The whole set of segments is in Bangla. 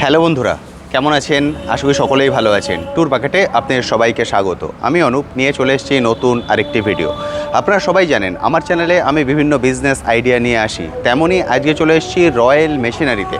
হ্যালো বন্ধুরা, কেমন আছেন? আশা করি সকলেই ভালো আছেন। ট্যুর প্যাকেটে আপনাদের সবাইকে স্বাগত। আমি অনুপ নিয়ে চলে এসেছি নতুন আরেকটি ভিডিও। আপনারা সবাই জানেন আমার চ্যানেলে আমি বিভিন্ন বিজনেস আইডিয়া নিয়ে আসি, তেমনই আজকে চলে এসেছি রয়্যাল মেশিনারিতে।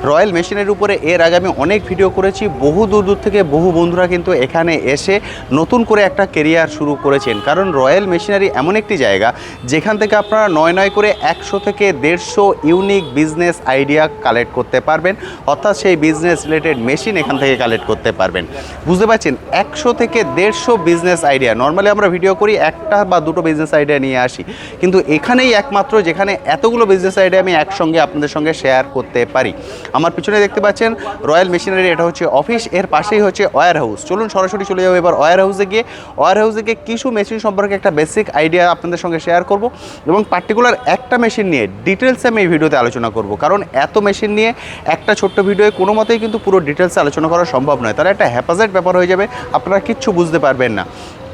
রয়্যাল মেশিনারির উপরে এর আগে আমি অনেক ভিডিও করেছি। বহু দূর দূর থেকে বহু বন্ধুরা কিন্তু এখানে এসে নতুন করে একটা কেরিয়ার শুরু করেছেন, কারণ রয়্যাল মেশিনারি এমন একটি জায়গা যেখান থেকে আপনারা নয় করে 100 থেকে 150 ইউনিক বিজনেস আইডিয়া কালেক্ট করতে পারবেন, অর্থাৎ সেই বিজনেস রিলেটেড মেশিন এখান থেকে কালেক্ট করতে পারবেন। বুঝতে পারছেন, 100 থেকে 150 বিজনেস আইডিয়া। নর্মালি আমরা ভিডিও করি একটা বা দুটো বিজনেস আইডিয়া নিয়ে আসি, কিন্তু এখানেই একমাত্র যেখানে এতগুলো বিজনেস আইডিয়া আমি একসঙ্গে আপনাদের সঙ্গে শেয়ার করতে পারি। আমার পিছনে দেখতে পাচ্ছেন রয়্যাল মেশিনারি, এটা হচ্ছে অফিস, এর পাশেই হচ্ছে ওয়্যার হাউস। চলুন সরাসরি চলে যাবো এবার ওয়্যার হাউসে গিয়ে কিছু মেশিন সম্পর্কে একটা বেসিক আইডিয়া আপনাদের সঙ্গে শেয়ার করব, এবং পার্টিকুলার একটা মেশিন নিয়ে ডিটেলসে আমি এই ভিডিওতে আলোচনা করব, কারণ এত মেশিন নিয়ে একটা ছোট্ট ভিডিওয়ে কোনো মতেই কিন্তু পুরো ডিটেলসে আলোচনা করা সম্ভব নয়। তাহলে একটা হ্যাপাজার্ড ব্যাপার হয়ে যাবে, আপনারা কিচ্ছু বুঝতে পারবেন না।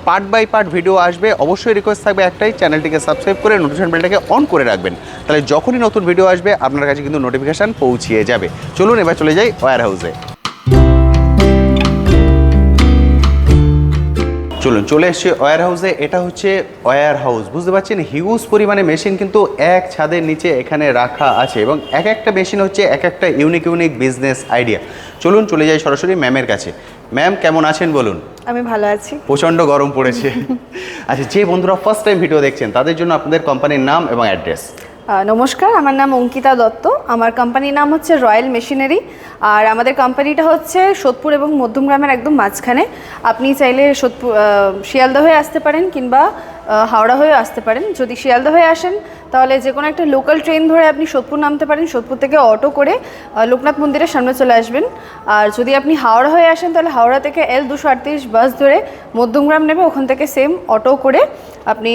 পার্ট বাই পার্ট ভিডিও আসবে। অবশ্যই রিকোয়েস্ট থাকবে একটাই, চ্যানেলটিকে সাবস্ক্রাইব করে নোটিফিকেশন বেলটাকে অন করে রাখবেন, তাহলে যখনই নতুন ভিডিও আসবে আপনার কাছে কিন্তু নোটিফিকেশান পৌঁছিয়ে যাবে। চলুন এবার চলে যাই ওয়্যার হাউসে। চলুন চলে এসছি ওয়্যার হাউসে। এটা হচ্ছে ওয়্যার হাউস। বুঝতে পারছেন, হিউজ পরিমাণে মেশিন কিন্তু এক ছাদের নিচে এখানে রাখা আছে, এবং এক একটা মেশিন হচ্ছে এক একটা ইউনিক বিজনেস আইডিয়া। চলুন চলে যাই সরাসরি ম্যামের কাছে। ম্যাম কেমন আছেন বলুন? আমি ভালো আছি। প্রচণ্ড গরম পড়েছে। আচ্ছা, যে বন্ধুরা ফার্স্ট টাইম ভিডিও দেখছেন তাদের জন্য আপনাদের কোম্পানির নাম এবং অ্যাড্রেস। নমস্কার, আমার নাম অঙ্কিতা দত্ত। আমার কোম্পানির নাম হচ্ছে রয়্যাল মেশিনারি, আর আমাদের কোম্পানিটা হচ্ছে সোদপুর এবং মধ্যমগ্রামের একদম মাঝখানে। আপনি চাইলে শিয়ালদা হয়ে আসতে পারেন কিংবা হাওড়া হয়ে আসতে পারেন। যদি শিয়ালদা হয়ে আসেন তাহলে যে কোনো একটা লোকাল ট্রেন ধরে আপনি সোদপুর নামতে পারেন, সোদপুর থেকে অটো করে লোকনাথ মন্দিরের সামনে চলে আসবেন। আর যদি আপনি হাওড়া হয়ে আসেন তাহলে হাওড়া থেকে L238 বাস ধরে মধ্যমগ্রাম নেবে, ওখান থেকে সেম অটো করে আপনি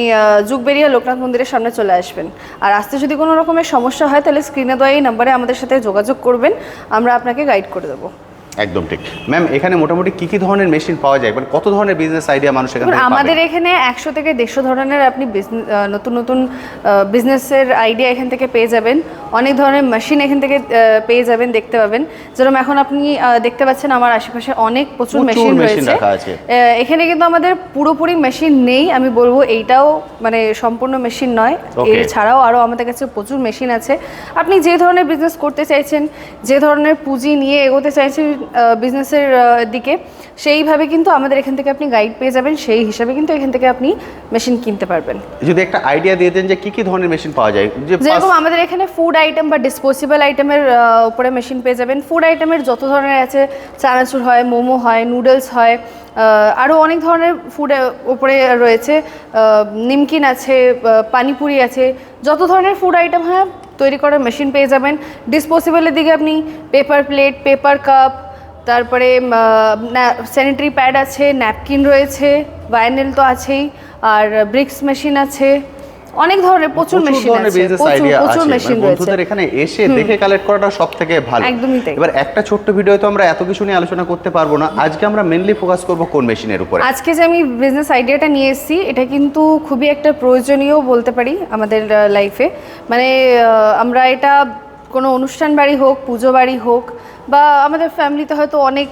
যুগবেরিয়া লোকনাথ মন্দিরের সামনে চলে আসবেন। আর আসতে যদি কোনো রকমের সমস্যা হয় তাহলে স্ক্রিনে দেওয়া এই নাম্বারে আমাদের সাথে যোগাযোগ করবেন, আমরা আপনাকে গাইড করে দেবো। একদম ঠিক। ম্যাম এখানে মোটামুটি কী কী ধরনের মেশিন পাওয়া যায়, মানে কত ধরনের বিজনেস আইডিয়া মানুষ এখানে পাবে? আমাদের এখানে 100 থেকে 150 ধরনের আপনি নতুন নতুন বিজনেসের আইডিয়া এখান থেকে পেয়ে যাবেন। অনেক ধরনের মেশিন এখান থেকে পেয়ে যাবেন, দেখতে পাবেন। যেরকম এখন আপনি দেখতে পাচ্ছেন আমার আশেপাশে প্রচুর মেশিন রয়েছে। এখানে কিন্তু আমাদের পুরোপুরি মেশিন নেই, আমি বলবো এইটাও মানে সম্পূর্ণ মেশিন নয়। এছাড়াও আরও আমাদের কাছে প্রচুর মেশিন আছে। আপনি যে ধরনের বিজনেস করতে চাইছেন, যে ধরনের পুঁজি নিয়ে এগোতে চাইছেন বিজনেসের দিকে, সেইভাবে কিন্তু আমাদের এখান থেকে আপনি গাইড পেয়ে যাবেন। সেই হিসাবে কিন্তু এখান থেকে আপনি মেশিন কিনতে পারবেন। যদি একটা আইডিয়া দিয়ে দেন যে কি কি ধরনের মেশিন পাওয়া যায়। যেরকম আমাদের এখানে ফুড আইটেম বা ডিসপোজেবল আইটেমের উপরে মেশিন পেয়ে যাবেন। ফুড আইটেমের যত ধরনের আছে, চানাচুর হয়, মোমো হয়, নুডলস হয়, আরও অনেক ধরনের ফুডের উপরে রয়েছে। নিমকিন আছে, পানিপুরি আছে, যত ধরনের ফুড আইটেম হয় তৈরি করার মেশিন পেয়ে যাবেন। ডিসপোজেবলের দিকে আপনি পেপার প্লেট, পেপার কাপ, তারপরে স্যানিটারি প্যাড আছে, ন্যাপকিন রয়েছে, ভাইনেল তো আছেই, আর ব্রিক্স মেশিন আছে, অনেক ধরনের প্রচুর মেশিন আছে, প্রচুর মেশিন রয়েছে। বন্ধুদের এখানে এসে দেখে কালেক্ট করাটা সবথেকে ভালো। একদমই তাই। এবার একটা ছোট্ট ভিডিওতে আমরা এত কিছু নিয়ে আলোচনা করতে পারবো না। আজকে আমরা মেইনলি ফোকাস করব কোন মেশিনের উপরে? আজকে যে আমি বিজনেস আইডিয়াটা নিয়ে এসেছি, এটা কিন্তু খুবই একটা প্রয়োজনীয় বলতে পারি আমাদের লাইফে। মানে আমরা এটা কোনো অনুষ্ঠান বাড়ি হোক, পুজো বাড়ি হোক, বা আমাদের ফ্যামিলিতে হয়তো অনেক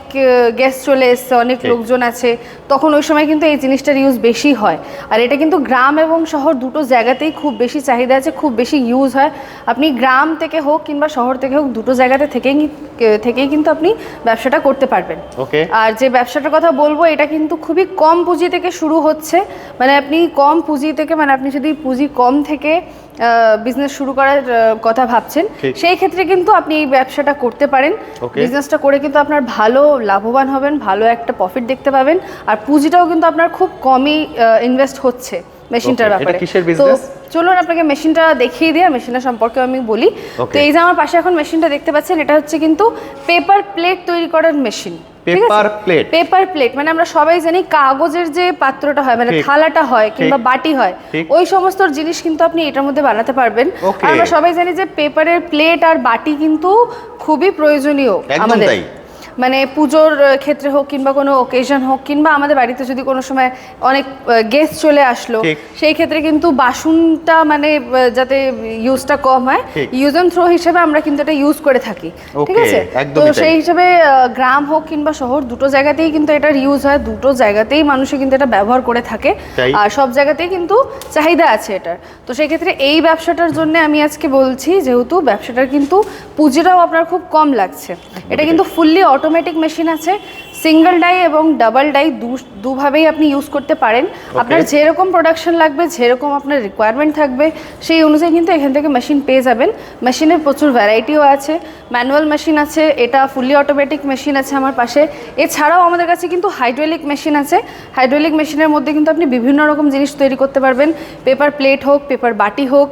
গেস্ট চলে এসছে, অনেক লোকজন আছে, তখন ওই সময় কিন্তু এই জিনিসটার ইউজ বেশি হয়। আর এটা কিন্তু গ্রাম এবং শহর দুটো জায়গাতেই খুব বেশি চাহিদা আছে, খুব বেশি ইউজ হয়। আপনি গ্রাম থেকে হোক কিংবা শহর থেকে হোক, দুটো জায়গাতে থেকেই কিন্তু আপনি ব্যবসাটা করতে পারবেন। আর যে ব্যবসাটার কথা বলবো, এটা কিন্তু খুবই কম পুঁজি থেকে শুরু হচ্ছে। মানে আপনি কম পুঁজি থেকে, মানে আপনি যদি পুঁজি কম থেকে বিজনেস শুরু করার কথা ভাবছেন, সেই ক্ষেত্রে কিন্তু আপনি এই ব্যবসাটা করতে পারেন। বিজনেসটা করে কিন্তু আপনার ভালো লাভবান হবেন, ভালো একটা প্রফিট দেখতে পাবেন, আর পুঁজিটাও কিন্তু আপনার খুব কমই ইনভেস্ট হচ্ছে মেশিনটার ব্যাপারে। তো চলুন আপনাকে মেশিনটা দেখিয়ে দিয়ে মেশিনটা সম্পর্কে আমি বলি। তো এই যে আমার পাশে এখন মেশিনটা দেখতে পাচ্ছেন, এটা হচ্ছে কিন্তু পেপার প্লেট তৈরি করার মেশিন। পেপার প্লেট মানে আমরা সবাই জানি কাগজের যে পাত্রটা হয়, মানে থালাটা হয় কিংবা বাটি হয়, ওই সমস্ত জিনিস কিন্তু আপনি এটার মধ্যে বানাতে পারবেন। আর আমরা সবাই জানি যে পেপারের প্লেট আর বাটি কিন্তু খুবই প্রয়োজনীয় আমাদের। মানে পুজোর ক্ষেত্রে হোক কিংবা কোনো ওকেশন হোক কিংবা আমাদের বাড়িতে যদি কোনো সময় অনেক গেস্ট চলে আসলো, ঠিক। সেই ক্ষেত্রে কিন্তু বাসনটা মানে যাতে ইউজটা কম হয়, ঠিক। ইউজ অ্যান্ড থ্রো হিসেবে আমরা কিন্তু এটা ইউজ করে থাকি। ঠিক Okay, আছে, তো একদমই তাই। সেই হিসেবে গ্রাম হোক কিংবা শহর দুটো জায়গাতেই কিন্তু এটার ইউজ হয়, দুটো জায়গাতেই মানুষে কিন্তু এটা ব্যবহার করে থাকে, তাই। আর সব জায়গাতেই কিন্তু চাহিদা আছে এটার। তো সেই ক্ষেত্রে এই ব্যবসাটার জন্য আমি আজকে বলছি, যেহেতু ব্যবসাটার কিন্তু পুঁজিটাও আপনার খুব কম লাগছে। এটা কিন্তু ফুললি অটোমেটিক মেশিন আছে, সিঙ্গেল ডাই এবং ডাবল ডাই দুভাবেই আপনি ইউজ করতে পারেন। আপনার যেরকম প্রোডাকশন লাগবে, যেরকম আপনার রিকোয়ারমেন্ট থাকবে, সেই অনুযায়ী কিন্তু এখান থেকে মেশিন পেয়ে যাবেন। মেশিনের প্রচুর ভ্যারাইটিও আছে, ম্যানুয়াল মেশিন আছে, এটা ফুললি অটোমেটিক মেশিন আছে আমার পাশে। এছাড়াও আমাদের কাছে কিন্তু হাইড্রোলিক মেশিন আছে। হাইড্রোলিক মেশিনের মধ্যে কিন্তু আপনি বিভিন্ন রকম জিনিস তৈরি করতে পারবেন, পেপার প্লেট হোক, পেপার বাটি হোক,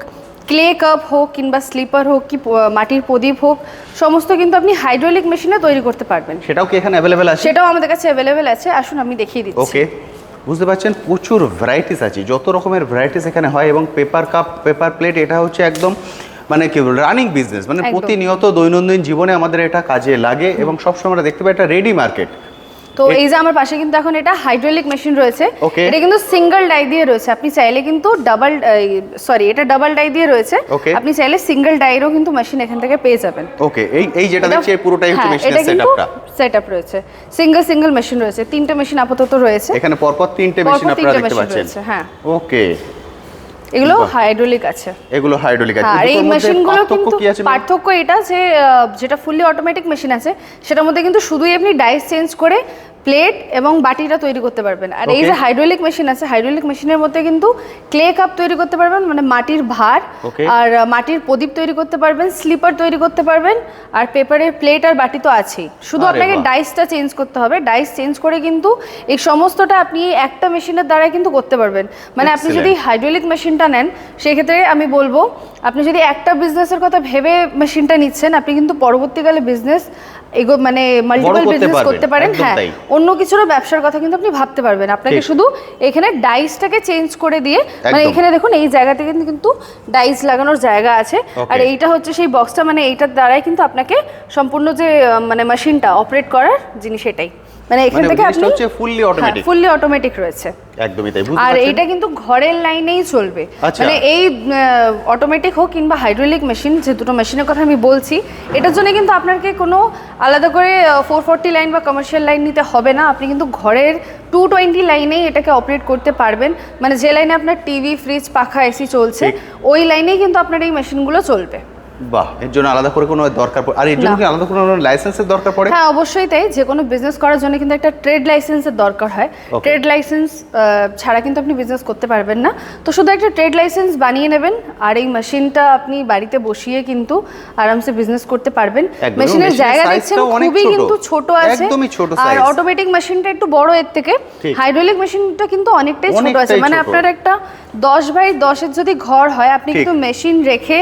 ক্লে কাপ হোক কিংবা স্লিপার হোক, কি মাটির প্রদীপ হোক, সমস্ত কিন্তু আপনি হাইড্রোলিক মেশিনে তৈরি করতে পারবেন। সেটাও কি এখানে অ্যাভেলেবেল আছে? সেটাও আমাদের কাছে অ্যাভেলেবেল আছে, আসুন আমি দেখিয়ে দিচ্ছি। ওকে, বুঝতে পারছেন প্রচুর ভ্যারাইটিস আছে, যত রকমের ভ্যারাইটিস এখানে হয়। এবং পেপার কাপ, পেপার প্লেট, এটা হচ্ছে একদম মানে কি রানিং বিজনেস, মানে একদম। প্রতিনিয়ত দৈনন্দিন জীবনে আমাদের এটা কাজে লাগে এবং সবসময় আমরা দেখতে পাই এটা রেডি মার্কেট। তো এই যে আমার পাশে কিন্তু এখন এটা হাইড্রোলিক মেশিন রয়েছে। Okay. এটা কিন্তু সিঙ্গেল ডাই দিয়ে রয়েছে, আপনি চাইলে কিন্তু এটা ডাবল ডাই দিয়ে রয়েছে, Okay. আপনি চাইলে সিঙ্গেল ডাইরও কিন্তু মেশিন এখান থেকে পেয়ে যাবেন। ওকে, এই যেটা দেখছি এই পুরোটাই হচ্ছে হ্যাঁ, মেশিনের এটা কিন্তু সেটআপটা। সেটআপ রয়েছে, সিঙ্গেল মেশিন রয়েছে, 3টে মেশিন আপাতত রয়েছে। এখানে পরপর 3টে পরপর মেশিন আপনারা 3টে দেখতে মেশিন পাচ্ছেন। রয়েছে, হ্যাঁ। ওকে, এগুলো হাইড্রোলিক আছে। এগুলো হাইড্রোলিক আছে। আর এই দুটোর মধ্যে মেশিনগুলো পার্থক্য কিন্তু কি আছে? পার্থক্য এটা যে যেটা ফুললি অটোমেটিক মেশিন আছে, সেটার মধ্যে কিন্তু শুধুই আপনি ডাইস চেঞ্জ করে প্লেট এবং বাটিটা তৈরি করতে পারবেন। আর এই Okay. যে হাইড্রোলিক মেশিন আছে, হাইড্রোলিক মেশিনের মধ্যে কিন্তু ক্লে কাপ তৈরি করতে পারবেন, মানে মাটির ভার, Okay. আর মাটির প্রদীপ তৈরি করতে পারবেন, স্লিপার তৈরি করতে পারবেন, আর পেপারের প্লেট আর বাটি তো আছেই। শুধু আরে আপনাকে বাহ। ডাইসটা চেঞ্জ করতে হবে, ডাইস চেঞ্জ করে কিন্তু এই সমস্তটা আপনি একটা মেশিনের দ্বারাই কিন্তু করতে পারবেন। মানে আপনি যদি Excellent. হাইড্রোলিক মেশিনটা নেন, সেক্ষেত্রে আমি বলবো আপনি যদি একটা বিজনেসের কথা ভেবে মেশিনটা নিচ্ছেন, আপনি কিন্তু পরবর্তীকালে বিজনেস মানে মাল্টিপল করতে বিজনেস পারবেন, করতে পারেন। একদম হ্যাঁ, তাই। অন্য কিছুরও ব্যবসার কথা কিন্তু আপনি ভাবতে পারবেন। আপনাকে ঠিক। শুধু এখানে ডাইসটাকে চেঞ্জ করে দিয়ে, মানে একদম। এখানে দেখুন এই জায়গাতে কিন্তু ডাইস লাগানোর জায়গা আছে। Okay. আর এইটা হচ্ছে সেই বক্সটা, মানে এইটার দ্বারাই কিন্তু আপনাকে সম্পূর্ণ যে মানে মেশিনটা অপারেট করার জিনিস এটাই, মানে এখান মানে থেকে জিনিসটা আপনি হচ্ছে fully automatic। ফুললি অটোমেটিক রয়েছে। একদমই তাই, বুঝতে আর পারছেন? এইটা কিন্তু ঘরের লাইনেই চলবে। আচ্ছা। মানে এই অটোমেটিক হোক কিংবা হাইড্রোলিক মেশিন, যে দুটো মেশিনের কথা আমি বলছি, এটার জন্য কিন্তু আপনাকে কোনো আলাদা করে 440 লাইন বা কমার্শিয়াল লাইন নিতে হবে না। আপনি কিন্তু ঘরের 220 লাইনেই এটাকে অপারেট করতে পারবেন। মানে যে লাইনে আপনার টিভি, ফ্রিজ, পাখা, এসি চলছে, ঠিক। ওই লাইনেই কিন্তু আপনার এই মেশিনগুলো চলবে। বাহ, এর জন্য আলাদা করে কোনো দরকার পড়ে? আর এর জন্য না। কি আলাদা কোনো লাইসেন্সের দরকার পড়ে? হ্যাঁ, অবশ্যই তাই। যে কোনো বিজনেস করার জন্য কিন্তু একটা ট্রেড লাইসেন্সের দরকার হয়। Okay. ট্রেড লাইসেন্স ছাড়া কিন্তু আপনি বিজনেস করতে পারবেন না। তো শুধু একটা ট্রেড লাইসেন্স বানিয়ে নেবেন, আর এই মেশিনটা আপনি বাড়িতে বসিয়ে কিন্তু আরামসে বিজনেস করতে পারবেন। একদম। মেশিনের মেশিনের জায়গা দেখছেন size-টাও অনেক খুবই ছোট। কিন্তু ছোট আছে, একদমই ছোট আর size। অটোমেটিক মেশিনটা একটু বড় এর থেকে। ঠিক। হাইড্রোলিক মেশিনটা কিন্তু অনেকটাই ছোট আছে। অনেকটাই মানে ছোট। আপনার একটা 10x10-এর যদি ঘর হয়, আপনি ঠিক। কিন্তু মেশিন রেখে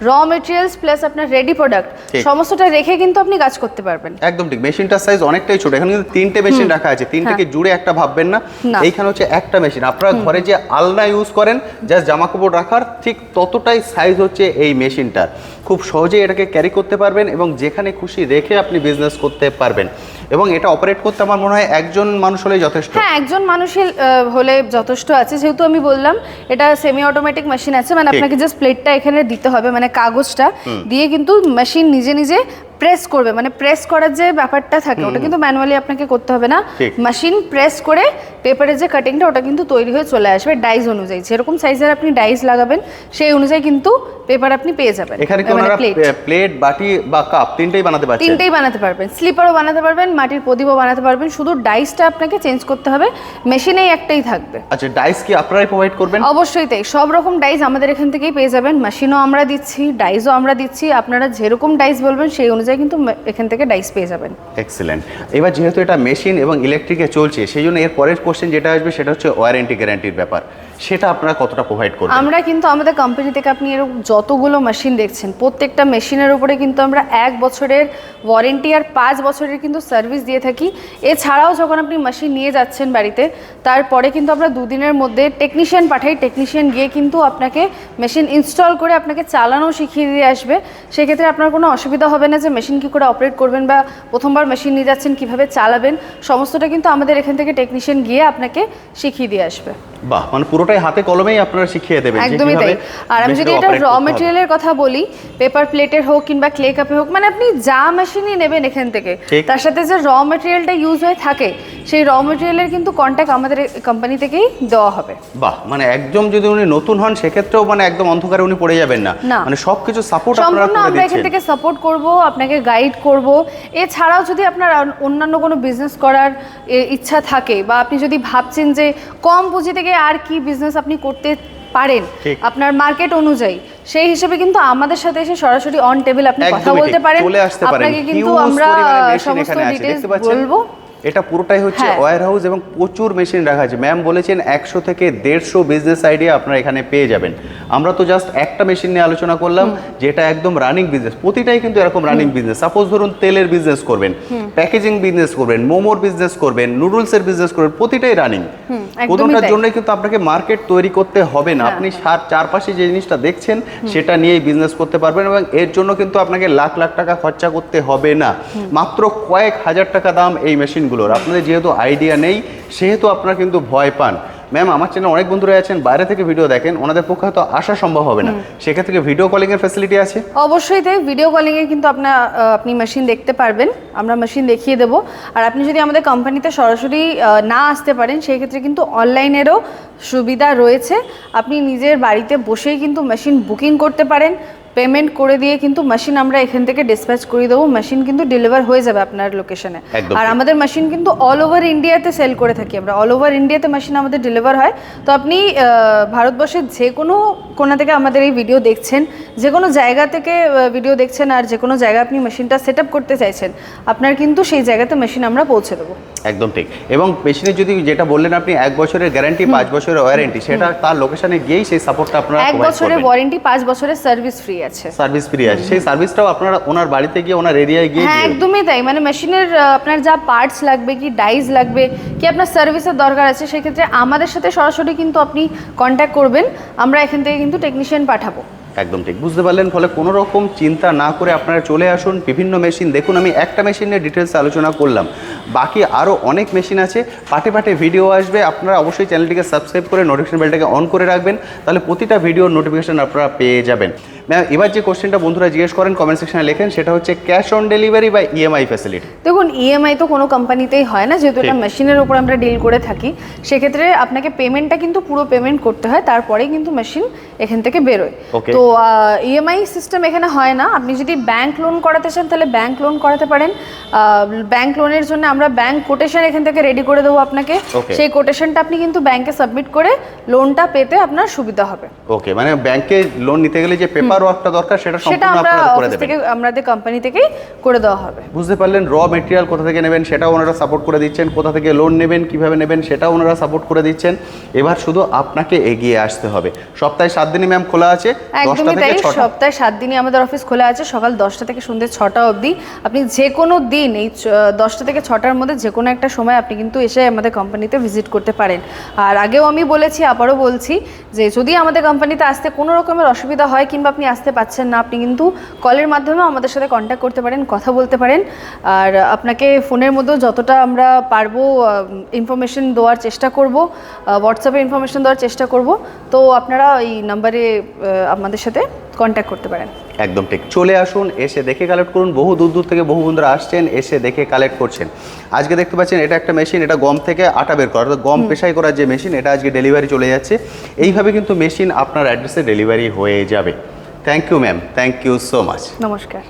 র মেটেরিয়ালস প্লাস আপনার রেডি প্রোডাক্ট ঠিক। সমস্তটা রেখে কিন্তু আপনি কাজ করতে পারবেন। একদম ঠিক, মেশিনটার সাইজ অনেকটাই ছোট। এখানে কিন্তু 3টে মেশিন রাখা আছে, 3টেকে জুড়ে একটা ভাববেন না। না। এইখানে হচ্ছে একটা মেশিন। আপনারা ঘরে যে আলনা ইউজ করেন জাস্ট জামা কাপড় রাখার, ঠিক ততটাই সাইজ হচ্ছে এই মেশিনটার। খুব সহজেই এটাকে ক্যারি করতে পারবেন এবং যেখানে খুশি রেখে আপনি বিজনেস করতে পারবেন। এবং এটা অপারেট করতে আমার মনে হয় একজন মানুষ হলেই যথেষ্ট। হ্যাঁ, একজন মানুষের হলে যথেষ্ট আছে। যেহেতু আমি বললাম এটা সেমি অটোমেটিক মেশিন আছে, মানে ঠিক। আপনাকে জাস্ট প্লেটটা এখানে দিতে হবে, মানে কাগজটা দিয়ে কিন্তু মেশিন নিজে নিজে প্রেস করবে। মানে প্রেস করার যে ব্যাপারটা থাকে, ওটা কিন্তু ম্যানুয়ালি আপনাকে করতে হবে না। ঠিক। মেশিন প্রেস করে পেপারের যে কাটিংটা, ওটা কিন্তু তৈরি হয়ে চলে আসবে ডাইস অনুযায়ী। যেরকম সাইজের আপনি ডাইস লাগাবেন, সেই অনুযায়ী কিন্তু পেপার আপনি পেয়ে যাবেন। এখানে কি মানে ওনারা প্লেট প্লেট, বাটি বা কাপ 3টেই বানাতে পারছেন? 3টেই বানাতে পারবেন, স্লিপারও বানাতে পারবেন, মাটির প্রদীপও বানাতে পারবেন। শুধু ডাইসটা আপনাকে চেঞ্জ করতে হবে, মেশিনেই একটাই থাকবে। আচ্ছা, ডাইস কি আপনারাই প্রোভাইড করবেন? অবশ্যই তাই, সব রকম ডাইস আমাদের এখান থেকেই পেয়ে যাবেন। মেশিনও আমরা দিচ্ছি, ডাইসও আমরা দিচ্ছি। আপনারা যেরকম ডাইস বলবেন সেই অনুযায়ী কিন্তু এখান থেকে ডাইস পেয়ে যাবেন। এক্সেলেন্ট। এবার যেহেতু এটা মেশিন এবং ইলেকট্রিকে চলছে, সেই জন্য এর পরের কোশ্চেন যেটা আসবে সেটা হচ্ছে ওয়ারেন্টি গ্যারান্টির ব্যাপার। সেটা আপনারা কতটা প্রোভাইড করবেন? আমরা কিন্তু আমাদের কোম্পানি থেকে আপনি এরকম যতগুলো মেশিন দেখছেন প্রত্যেকটা মেশিনের উপরে কিন্তু আমরা 1 বছরের ওয়ারেন্টি আর 5 বছরের কিন্তু সার্ভিস দিয়ে থাকি। এছাড়াও যখন আপনি মেশিন নিয়ে যাচ্ছেন বাড়িতে তারপরে কিন্তু আমরা 2 দিনের মধ্যে টেকনিশিয়ান পাঠাই। টেকনিশিয়ান গিয়ে কিন্তু আপনাকে মেশিন ইনস্টল করে আপনাকে চালানো শিখিয়ে দিয়ে আসবে। সেক্ষেত্রে আপনার কোনো অসুবিধা হবে না যে মেশিন কী করে অপারেট করবেন বা প্রথমবার মেশিন নিয়ে যাচ্ছেন কীভাবে চালাবেন, সমস্তটা কিন্তু আমাদের এখান থেকে টেকনিশিয়ান গিয়ে আপনাকে শিখিয়ে দিয়ে আসবে। বাহ, মানে পুরোটাই হাতে কলমেই আপনারা শিখিয়ে দেবেন। একদমই তাই। আর আমি যদি এটা র মেটেরিয়ালের কথা বলি, পেপার প্লেটের হোক কিংবা ক্লে কাপে হোক, মানে আপনি যা মেশিনই নেবেন এখান থেকে তার সাথে যে র মেটেরিয়ালটা ইউজ হয়ে থাকে সেই র মেটেরিয়ালের কিন্তু কন্ট্যাক্ট আমাদের কোম্পানি থেকেই দেওয়া হবে। বাহ, মানে একদম যদি উনি নতুন হন সেক্ষেত্রেও মানে একদম অন্ধকারে উনি পড়ে যাবেন না, মানে সবকিছু সাপোর্ট আপনারা করে দিচ্ছেন। আমরা এখান থেকে সাপোর্ট করব, আপনাকে গাইড করব। এছাড়াও যদি আপনার অন্যান্য কোনো বিজনেস করার ইচ্ছা থাকে বা আপনি যদি ভাবছেন যে কম পুঁজি থেকে আর কি বিজনেস আপনি করতে পারেন আপনার মার্কেট অনুযায়ী, সেই হিসেবে কিন্তু আমাদের সাথে এসে সরাসরি অন টেবিল আপনি কথা বলতে পারেন। আপনাকে কিন্তু আমরা সমস্ত ডিটেইলস বলবো। এটা পুরোটাই হচ্ছে ওয়্যার হাউস এবং প্রচুর মেশিন রাখা আছে। ম্যাম বলেছেন 100 থেকে 150 বিজনেস আইডিয়া আপনারা এখানে পেয়ে যাবেন। আমরা তো জাস্ট একটা মেশিন নিয়ে আলোচনা করলাম যেটা একদম রানিং বিজনেস। প্রতিটাই কিন্তু এরকম রানিং বিজনেস। সাপোজ ধরুন তেলের বিজনেস করবেন, প্যাকেজিং বিজনেস করবেন, মোমোর বিজনেস করবেন, নুডলসের বিজনেস করবেন, প্রতিটাই রানিং। কোনোটার জন্যই কিন্তু আপনাকে মার্কেট তৈরি করতে হবে না। আপনি চারপাশে যে জিনিসটা দেখছেন সেটা নিয়েই বিজনেস করতে পারবেন এবং এর জন্য কিন্তু আপনাকে লাখ লাখ টাকা খরচা করতে হবে না। মাত্র কয়েক হাজার টাকা দাম এই মেশিন গুলোর। আপনাদের যেহেতু আইডিয়া নেই সেহেতু আপনারা কিন্তু ভয় পান। ম্যাম, আমার চ্যানেলে অনেক বন্ধুরা আছেন বাইরে থেকে ভিডিও দেখেন, ওনাদের পক্ষে হয়তো আসা সম্ভব হবে না, সেক্ষেত্রে ভিডিও কলিং এর ফ্যাসিলিটি আছে? অবশ্যই তাই, ভিডিও কলিং এ কিন্তু আপনি মেশিন দেখতে পারবেন, আমরা মেশিন দেখিয়ে দেবো। আর আপনি যদি আমাদের কোম্পানিতে সরাসরি না আসতে পারেন সেই ক্ষেত্রে কিন্তু অনলাইনেরও সুবিধা রয়েছে। আপনি নিজের বাড়িতে বসেই কিন্তু মেশিন বুকিং করতে পারেন, পেমেন্ট করে দিয়ে কিন্তু মেশিন আমরা এখান থেকে ডিসপ্যাচ করে দেবো। মেশিন কিন্তু ডেলিভার হয়ে যাবে আপনার লোকেশনে। আর আমাদের মেশিন কিন্তু অল ওভার ইন্ডিয়াতে সেল করে থাকি আমরা, অল ওভার ইন্ডিয়াতে মেশিন আমাদের ডেলিভার হয়। তো আপনি ভারতবর্ষের যে কোনো কোণা থেকে আমাদের এই ভিডিও দেখছেন, যে কোনো জায়গা থেকে ভিডিও দেখছেন আর যে কোনো জায়গায় আপনি মেশিনটা সেট আপ করতে চাইছেন, আপনার কিন্তু সেই জায়গাতে মেশিন আমরা পৌঁছে দেবো। একদম ঠিক। এবং মেশিনে যদি যেটা বললেন আপনি 1 বছরের গ্যারান্টি 5 বছরের ওয়ারেন্টি, সেটা তার লোকেশনে গিয়েই সেই সাপোর্টটা আপনারা 1 বছরের ওয়ারেন্টি 5 বছরের সার্ভিস ফ্রি আছে। সার্ভিস ফ্রি আছে, সেই সার্ভিসটাও আপনারা ওনার বাড়িতে গিয়ে ওনার এরিয়ায় গিয়ে হ্যাঁ একদমই তাই। মানে মেশিনের আপনার যা পার্টস লাগবে কি ডাইস লাগবে কি আপনার সার্ভিসের দরকার আছে, সেক্ষেত্রে আমাদের সাথে সরাসরি কিন্তু আপনি কন্ট্যাক্ট করবেন, আমরা এখান থেকে কিন্তু টেকনিশিয়ান পাঠাবো। একদম ঠিক, বুঝতে পারলেন। ফলে কোনো রকম চিন্তা না করে আপনারা চলে আসুন। বিভিন্ন মেশিন দেখুন, আমি একটা মেশিন নিয়ে ডিটেলস আলোচনা করলাম, বাকি আরও অনেক মেশিন আছে, পাটে পাটে ভিডিও আসবে। আপনারা অবশ্যই চ্যানেলটিকে সাবস্ক্রাইব করে নোটিফিকেশন বেলটাকে অন করে রাখবেন, তাহলে প্রতিটা ভিডিওর নোটিফিকেশন আপনারা পেয়ে যাবেন। ম্যাম, এবার যে কোশ্চেনটা বন্ধুরা জিজ্ঞেস করেন কমেন্ট সেকশনে লেখেন, সেটা হচ্ছে ক্যাশ অন ডেলিভারি বা ইএমআই ফ্যাসিলিটি। দেখুন, ইএমআই তো কোনো কোম্পানিতেই হয় না, যেহেতু এটা মেশিনের উপর আমরা ডিল করে থাকি। সেক্ষেত্রে আপনাকে পেমেন্টটা কিন্তু পুরো পেমেন্ট করতে হয়, তারপরেই কিন্তু মেশিন এখান থেকে বেরোয়। তো ইএমআই সিস্টেম এখানে হয় না। আপনি যদি ব্যাংক লোন করাতে চান তাহলে ব্যাংক লোন করাতে পারেন। ব্যাংক লোনের জন্য আমরা ব্যাংক কোটেশন এখান থেকে রেডি করে দেবো আপনাকে। সেই কোটেশনটা আপনি কিন্তু ব্যাংকে সাবমিট করে লোনটা পেতে আপনার সুবিধা হবে। ওকে, মানে ব্যাংকে লোন নিতে গেলে যে পেপার ওয়ার্কটা দরকার সেটা সম্পূর্ণ আপনারা করে দেবেন, আমাদের কোম্পানি থেকেই করে দেওয়া হবে। বুঝতে পারলেন। র মেটেরিয়াল কোথা থেকে নেবেন সেটাও ওনারা সাপোর্ট করে দিচ্ছেন, কোথা থেকে লোন নেবেন কিভাবে নেবেন সেটাও ওনারা সাপোর্ট করে দিচ্ছেন। এবার শুধু আপনাকে এগিয়ে আসতে হবে। সপ্তাহে 7 দিনই ম্যাম খোলা আছে, 10টা থেকে 6টা। সপ্তাহে 7 দিনই আমাদের অফিস খোলা আছে, সকাল 10টা থেকে সন্ধ্যে 6টা অবধি। আপনি যে কোনো দিন এই 10টা থেকে 6টার মধ্যে যে কোনো একটা সময় আপনি কিন্তু এসে আমাদের কোম্পানিতে ভিজিট করতে পারেন। আর আগেও আমি বলেছি, আবারও বলছি যে যদি আমাদের কোম্পানিতে আসতে কোনো রকমের অসুবিধা হয় কিংবা আপনি আসতে পাচ্ছেন না, আপনি কিন্তু কলের মাধ্যমেও আমাদের সাথে কন্ট্যাক্ট করতে পারেন, কথা বলতে পারেন। আর আপনাকে ফোনের মধ্যেও যতটা আমরা পারবো ইনফরমেশন দেওয়ার চেষ্টা করব, হোয়াটসঅ্যাপে ইনফরমেশন দেওয়ার চেষ্টা করব। তো আপনারা এই নাম্বারে আমাদের সাথে কন্ট্যাক্ট করতে পারেন। একদম ঠিক, চলে আসুন, এসে দেখে কালেক্ট করুন। বহু দূর দূর থেকে বহু বন্ধুরা আসছেন, এসে দেখে কালেক্ট করছেন। আজকে দেখতে পাচ্ছেন এটা একটা মেশিন, এটা গম থেকে আটা বের করা, অর্থাৎ গম পেশাই করার যে মেশিন, এটা আজকে ডেলিভারি চলে যাচ্ছে। এইভাবে কিন্তু মেশিন আপনার অ্যাড্রেসে ডেলিভারি হয়ে যাবে। Thank you ma'am, thank you so much. নমস্কার।